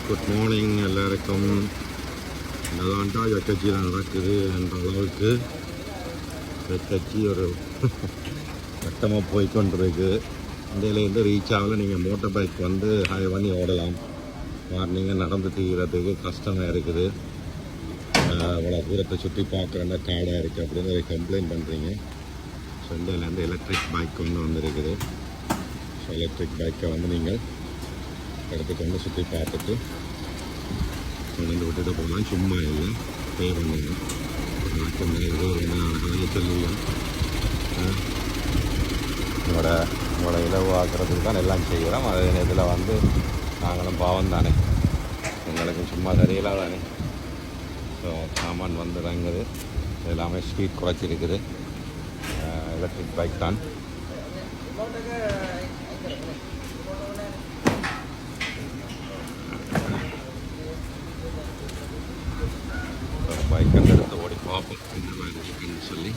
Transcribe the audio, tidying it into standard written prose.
Good morning எல்லாருக்கும். என்னதான்டா எக்கட்சியில் நடக்குது என்ற அளவுக்கு எக்கட்சி ஒரு கட்டமாக போய்கொண்டிருக்கு. இந்தியிலேருந்து ரீச் ஆகல. நீங்கள் மோட்டர் பைக் வந்து ஹை பண்ணி ஓடலாம். மார்னிங்க நடந்து தீர்கிறதுக்கு கஷ்டமாக இருக்குது. இவ்வளோ தூரத்தை சுற்றி பார்க்குறேன்னா காடாக இருக்குது அப்படின்னு கம்ப்ளைண்ட் பண்ணுறீங்க. ஸோ இந்தியிலேருந்து எலக்ட்ரிக் பைக் ஒன்று வந்துருக்குது. ஸோ எலக்ட்ரிக் பைக்கை வந்து நீங்கள் எடுத்துக்கொண்டு சுற்றி பார்த்துட்டு கொண்டு விட்டுட்டு போகலாம். சும்மா இல்லை, பே பண்ணுங்க. நாட்டம் இது சொல்லுவோம். உங்களோட இலவு ஆக்குறதுக்கு தான் எல்லாம் செய்கிறோம். அதே நேரத்தில் வந்து நாங்களும் பாவம் தானே, எங்களுக்கு சும்மா தெரியல தானே. ஸோ சாமான் வந்து இறங்குது. எல்லாமே ஸ்பீட் குறைச்சிருக்குது. எலக்ட்ரிக் பைக் தான். பைக் எடுத்து ஓடி பார்ப்போம் இந்த மாதிரி இருக்குன்னு சொல்லி.